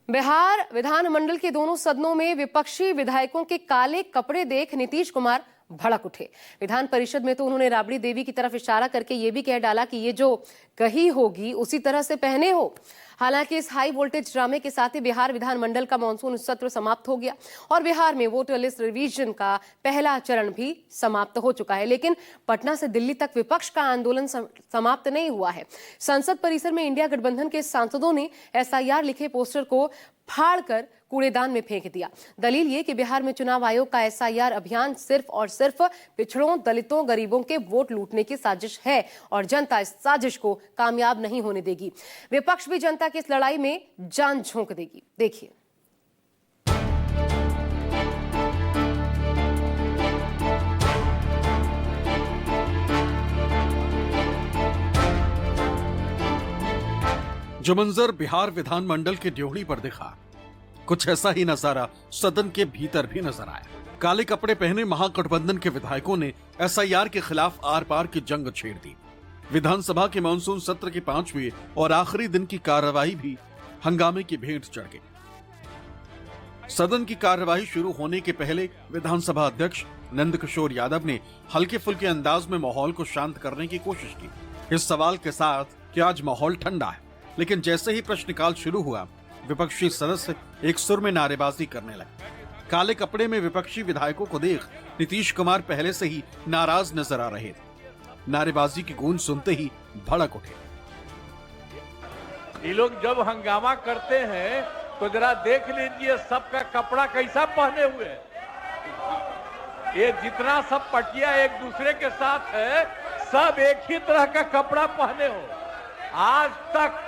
बिहार विधानमंडल के दोनों सदनों में विपक्षी विधायकों के काले कपड़े देख नीतीश कुमार भड़क उठे। विधान परिषद में तो उन्होंने राबड़ी देवी की तरफ इशारा करके ये भी कह डाला कि ये जो कही होगी उसी तरह से पहने हो। हालांकि इस हाई वोल्टेज ड्रामे के साथ ही बिहार विधानमंडल का मानसून सत्र समाप्त हो गया और बिहार में वोटर लिस्ट रिवीजन का पहला चरण भी समाप्त हो चुका है। लेकिन पटना से दिल्ली तक विपक्ष का आंदोलन समाप्त नहीं हुआ है। संसद परिसर में इंडिया गठबंधन के सांसदों ने एसआईआर लिखे पोस्टर को फाड़कर कूड़ेदान में फेंक दिया। दलील ये कि बिहार में चुनाव आयोग का एसआईआर अभियान सिर्फ और सिर्फ पिछड़ों, दलितों, गरीबों के वोट लूटने की साजिश है और जनता इस साजिश को कामयाब नहीं होने देगी। विपक्ष भी जनता की इस लड़ाई में जान झोंक देगी। देखिए। जो मंजर बिहार विधानमंडल के ड्योढ़ी पर दिखा, कुछ ऐसा ही नजारा सदन के भीतर भी नजर आया। काले कपड़े पहने महागठबंधन के विधायकों ने एसआईआर के खिलाफ आर पार की जंग छेड़ दी। विधानसभा के मानसून सत्र के 5वें और आखिरी दिन की कार्यवाही भी हंगामे की भेंट चढ़ गई। सदन की कार्यवाही शुरू होने के पहले विधानसभा अध्यक्ष नंदकिशोर यादव ने हल्के फुल्के अंदाज में माहौल को शांत करने की कोशिश की, इस सवाल के साथ कि आज माहौल ठंडा है। लेकिन जैसे ही प्रश्नकाल शुरू हुआ, विपक्षी सदस्य एक सुर में नारेबाजी करने लगे। काले कपड़े में विपक्षी विधायकों को देख नीतीश कुमार पहले से ही नाराज नजर आ रहे थे। नारेबाजी की गूंज सुनते ही भड़क उठे। ये लोग जब हंगामा करते हैं तो जरा देख लीजिए सबका कपड़ा कैसा पहने हुए है। ये जितना सब पटिया एक दूसरे के साथ है, सब एक ही तरह का कपड़ा पहने हो। आज तक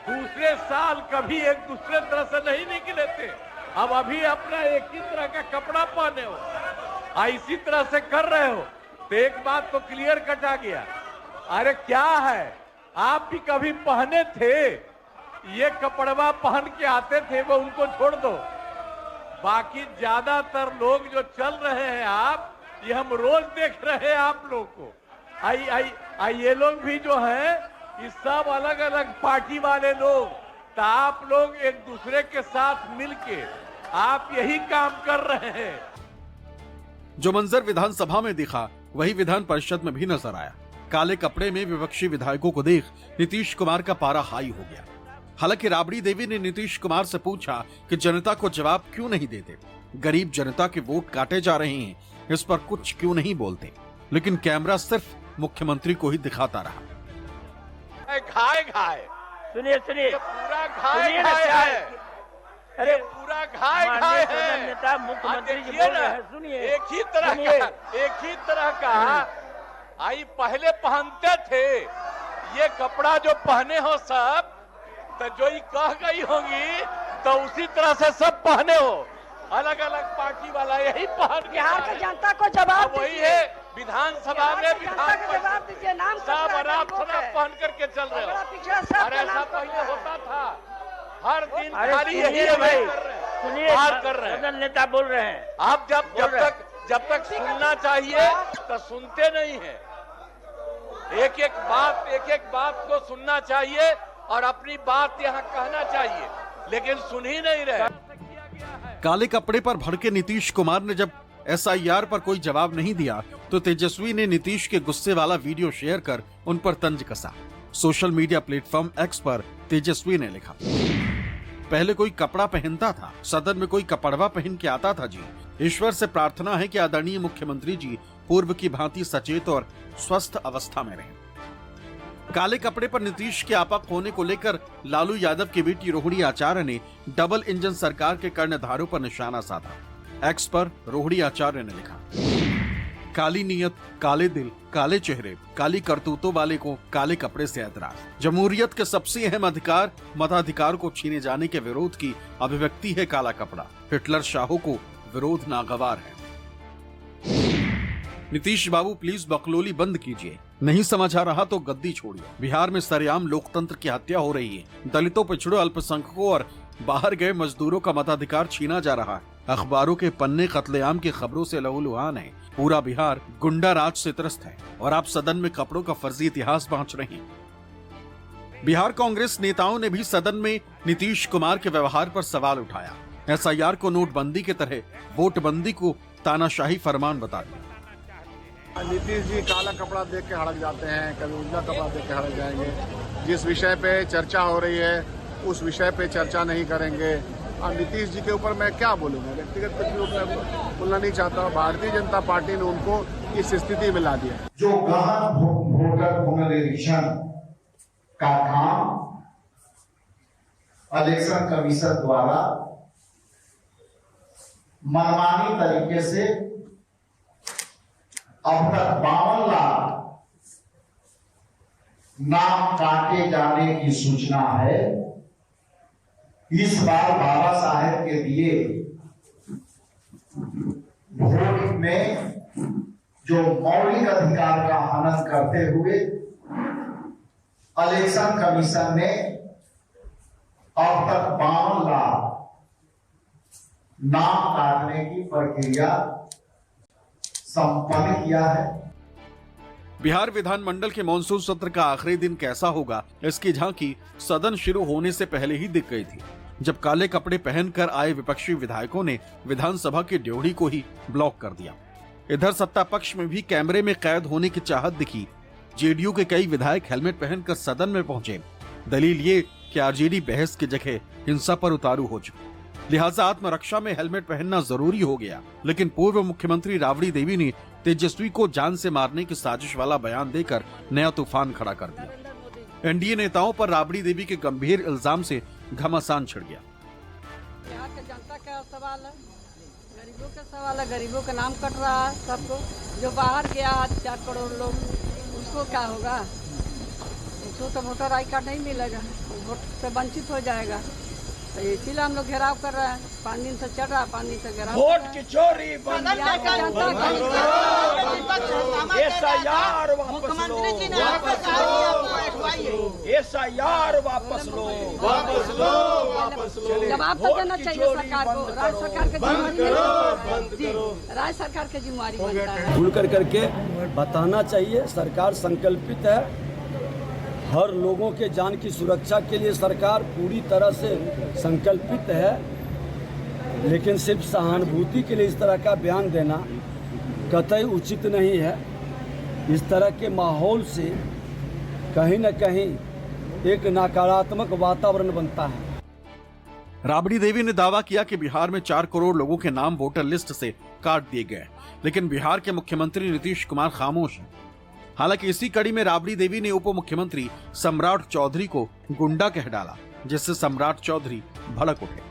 दूसरे साल कभी एक दूसरे तरह से नहीं निकले थे, अब अभी अपना एक ही तरह का कपड़ा पहने हो, इसी तरह से कर रहे हो तो एक बात तो क्लियर कट आ गया। अरे क्या है, आप भी कभी पहने थे, ये कपड़वा पहन के आते थे, वो उनको छोड़ दो। बाकी ज्यादातर लोग जो चल रहे हैं आप, ये हम रोज देख रहे हैं आप लोग को। ये लोग भी जो है ये सब अलग अलग पार्टी वाले लोग, तो आप लोग एक दूसरे के साथ मिलके आप यही काम कर रहे हैं। जो मंजर विधानसभा में दिखा वही विधान परिषद में भी नजर आया। काले कपड़े में विपक्षी विधायकों को देख नीतीश कुमार का पारा हाई हो गया। हालांकि राबड़ी देवी ने नीतीश कुमार से पूछा कि जनता को जवाब क्यों नहीं देते, गरीब जनता के वोट काटे जा रहे हैं, इस पर कुछ क्यों नहीं बोलते। लेकिन कैमरा सिर्फ मुख्यमंत्री को ही दिखाता रहा। घाय सुनिए पूरा घाय है। अरे पूरा घाय है। नेता मुख्यमंत्री जी बोल रहे हैं, सुनिए। एक ही तरह का आई पहले पहनते थे, ये कपड़ा जो पहने हो सब, तो जो ही कह गई होंगी तो उसी तरह से सब पहने हो। अलग अलग पार्टी वाला यही पहन। बिहार की जनता को जवाब वही है। विधानसभा में जवाब दीजिए। नाम सब अनाप शनाप पहन करके चल रहे हो। और ऐसा पहले होता था, हर दिन खाली यही है भाई। सुनिए, बात कर रहे हैं, नेता बोल रहे हैं। आप जब तक सुनना चाहिए तो सुनते नहीं है। एक एक बात को सुनना चाहिए और अपनी बात यहाँ कहना चाहिए, लेकिन सुन ही नहीं रहे। काले कपड़े पर भड़के नीतीश कुमार ने जब एसआईआर पर कोई जवाब नहीं दिया तो तेजस्वी ने नीतीश के गुस्से वाला वीडियो शेयर कर उन पर तंज कसा। सोशल मीडिया प्लेटफॉर्म एक्स पर तेजस्वी ने लिखा, पहले कोई कपड़ा पहनता था, सदन में कोई कपड़वा पहन के आता था जी। ईश्वर से प्रार्थना है कि आदरणीय मुख्यमंत्री जी पूर्व की भांति सचेत और स्वस्थ अवस्था में रहें। काले कपड़े पर नीतीश के आपा होने को लेकर लालू यादव की बेटी रोहिणी आचार्य ने डबल इंजन सरकार के कर्णधारों पर निशाना साधा। एक्स पर रोहिणी आचार्य ने लिखा, काली नीयत, काले दिल, काले चेहरे, काली करतूतों वाले को काले कपड़े से ऐतराज। जमहूरियत के सबसे अहम अधिकार मताधिकार को छीने जाने के विरोध की अभिव्यक्ति है काला कपड़ा। हिटलर शाहों को विरोध नागवार है। नीतीश बाबू प्लीज बकलोली बंद कीजिए, नहीं समझ आ रहा तो गद्दी छोड़िए। बिहार में सरेआम लोकतंत्र की हत्या हो रही है। दलितों, पिछड़ों, अल्पसंख्यकों और बाहर गए मजदूरों का मताधिकार छीना जा रहा है। अखबारों के पन्ने कत्लेआम की खबरों से लहूलुहान है। पूरा बिहार गुंडा राज से त्रस्त है और आप सदन में कपड़ों का फर्जी इतिहास बांट रहे हैं। बिहार कांग्रेस नेताओं ने भी सदन में नीतीश कुमार के व्यवहार पर सवाल उठाया। एसआईआर को नोटबंदी की तरह वोटबंदी को तानाशाही फरमान बता दिया। नीतीश जी काला कपड़ा देख के हड़क जाते हैं, कभी उजला कपड़ा देख के हड़क जाएंगे। जिस विषय पे चर्चा हो रही है उस विषय पे चर्चा नहीं करेंगे। और नीतीश जी के ऊपर मैं क्या बोलूँगा, व्यक्तिगत कुछ भी बोलना नहीं चाहता। भारतीय जनता पार्टी ने उनको इस स्थिति में ला दिया। जो गहन वोटर पुनरीक्षण का काम इलेक्शन कमीशन द्वारा मनमानी तरीके से अब तक 52 लाख नाम काटे जाने की सूचना है। इस बार बाबा साहेब के दिए वोट में जो मौलिक अधिकार का हनन करते हुए इलेक्शन कमीशन ने अब तक 52 लाख नाम काटने की प्रक्रिया संपन्न किया है। बिहार विधानमंडल के मॉनसून सत्र का आखिरी दिन कैसा होगा, इसकी झांकी सदन शुरू होने से पहले ही दिख गई थी, जब काले कपड़े पहनकर आए विपक्षी विधायकों ने विधानसभा की ड्योढ़ी को ही ब्लॉक कर दिया। इधर सत्ता पक्ष में भी कैमरे में कैद होने की चाहत दिखी। जेडीयू के कई विधायक हेलमेट पहनकर सदन में पहुंचे। दलील ये कि आरजेडी बहस की जगह हिंसा पर उतारू हो चुकी, लिहाजा आत्मरक्षा में हेलमेट पहनना जरूरी हो गया। लेकिन पूर्व मुख्यमंत्री राबड़ी देवी ने तेजस्वी को जान से मारने की साजिश वाला बयान देकर नया तूफान खड़ा कर दिया। एनडीए नेताओं पर राबड़ी देवी के गंभीर इल्जाम से घमासान छिड़ गया। बिहार के जनता का सवाल है, गरीबों का सवाल है। गरीबों का नाम कट रहा है सबको। जो बाहर गया 4 करोड़ लोग, उसको क्या होगा? उसको तो वोटर आई कार्ड नहीं मिलेगा, वोट से वंचित हो जाएगा। तो इसीलिए हम लोग घेराव कर रहे हैं। 5 दिन से चल रहा है, 5 दिन से घेराव। वोट की चोरी एसआईआर वापस लो, एसआईआर वापस लो, जवाब तो देना चाहिए सरकार को। राज्य सरकार की जिम्मेदारी जी, राज्य सरकार की जिम्मेदारी बनता है। खुल करके बताना चाहिए। सरकार संकल्पित है, हर लोगों के जान की सुरक्षा के लिए सरकार पूरी तरह से संकल्पित है। लेकिन सिर्फ सहानुभूति के लिए इस तरह का बयान देना कतई उचित नहीं है। इस तरह के माहौल से कहीं न कहीं एक नकारात्मक वातावरण बनता है। राबड़ी देवी ने दावा किया कि बिहार में 4 करोड़ लोगों के नाम वोटर लिस्ट से काट दिए गए, लेकिन बिहार के मुख्यमंत्री नीतीश कुमार खामोश हैं। हालांकि इसी कड़ी में राबड़ी देवी ने उप मुख्यमंत्री सम्राट चौधरी को गुंडा कह डाला, जिससे सम्राट चौधरी भड़क उठे।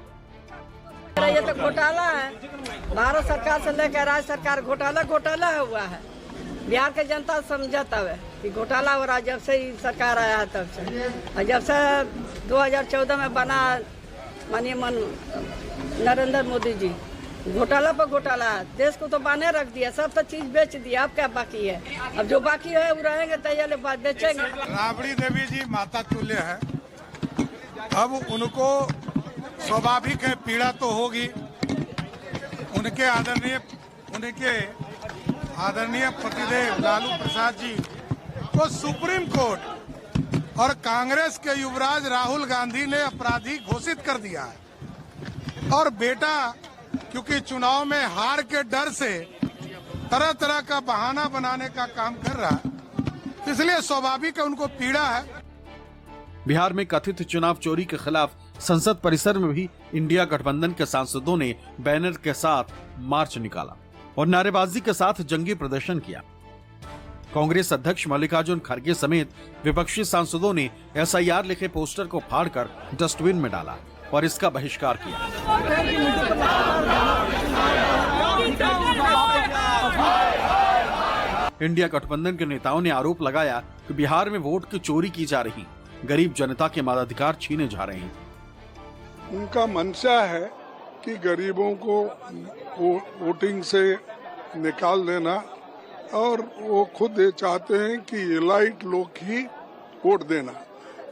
ये तो घोटाला है, भारत सरकार से लेकर राज्य सरकार घोटाला हुआ है। बिहार के जनता समझता है कि घोटाला हो रहा है। जब से ही सरकार आया है तब से, और जब से 2014 में बना माननीय नरेंद्र मोदी जी, घोटाला पर घोटाला है। देश को तो बांधे रख दिया, सब तो चीज बेच दिया। अब क्या बाकी है? अब जो बाकी है वो रहेंगे तैयार बात बेचेंगे। राबड़ी देवी जी माता तुल्य है। अब उनको स्वाभाविक है, पीड़ा तो होगी। उनके आदरणीय पतिदेव लालू प्रसाद जी को सुप्रीम कोर्ट और कांग्रेस के युवराज राहुल गांधी ने अपराधी घोषित कर दिया है। और बेटा क्योंकि चुनाव में हार के डर से तरह तरह का बहाना बनाने का काम कर रहा है, इसलिए स्वाभाविक है उनको पीड़ा है। बिहार में कथित चुनाव चोरी के खिलाफ संसद परिसर में भी इंडिया गठबंधन के सांसदों ने बैनर के साथ मार्च निकाला और नारेबाजी के साथ जंगी प्रदर्शन किया। कांग्रेस अध्यक्ष मल्लिकार्जुन खड़गे समेत विपक्षी सांसदों ने एसआईआर लिखे पोस्टर को फाड़कर डस्टबिन में डाला और इसका बहिष्कार किया। इंडिया गठबंधन के नेताओं ने आरोप लगाया कि बिहार में वोट की चोरी की जा रही, गरीब जनता के मताधिकार छीने जा रहे हैं। उनका मंशा है कि गरीबों को वोटिंग से निकाल देना, और वो खुद ये चाहते हैं कि एलाइट लोग ही वोट देना।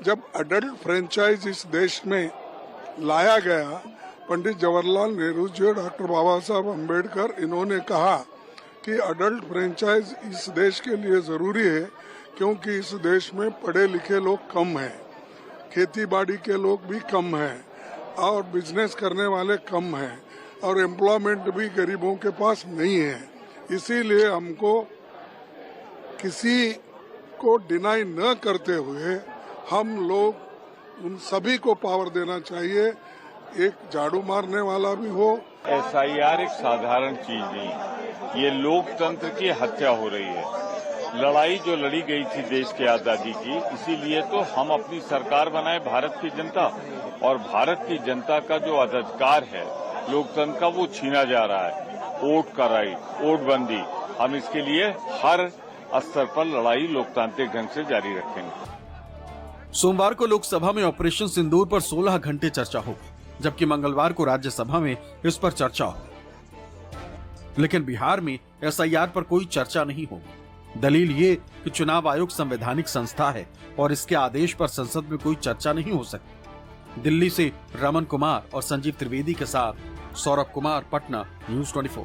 जब अडल्ट फ्रेंचाइज इस देश में लाया गया, पंडित जवाहरलाल नेहरू जी और डॉक्टर बाबा साहब अम्बेडकर, इन्होंने कहा कि अडल्ट फ्रेंचाइज इस देश के लिए जरूरी है क्योंकि इस देश में पढ़े लिखे लोग कम हैं। खेती बाड़ी के लोग भी कम हैं और बिजनेस करने वाले कम हैं और एम्प्लॉयमेंट भी गरीबों के पास नहीं है। इसीलिए हमको किसी को डिनाई न करते हुए हम लोग उन सभी को पावर देना चाहिए। एक झाड़ू मारने वाला भी हो। SIR एक साधारण चीज नहीं, ये लोकतंत्र की हत्या हो रही है। लड़ाई जो लड़ी गई थी देश की आजादी की, इसीलिए तो हम अपनी सरकार बनाए भारत की जनता, और भारत की जनता का जो अधिकार है लोकतंत्र का वो छीना जा रहा है। वोट का राइट, वोटबंदी, हम इसके लिए हर स्तर पर लड़ाई लोकतांत्रिक ढंग से जारी रखेंगे। सोमवार को लोकसभा में ऑपरेशन सिंदूर पर 16 घंटे चर्चा होगी, जबकि मंगलवार को राज्यसभा में इस पर चर्चा होगी। लेकिन बिहार में SIR पर कोई चर्चा नहीं होगी। दलील ये कि चुनाव आयोग संवैधानिक संस्था है और इसके आदेश पर संसद में कोई चर्चा नहीं हो सकती। दिल्ली से रमन कुमार और संजीव त्रिवेदी के साथ सौरभ कुमार, पटना, News 24।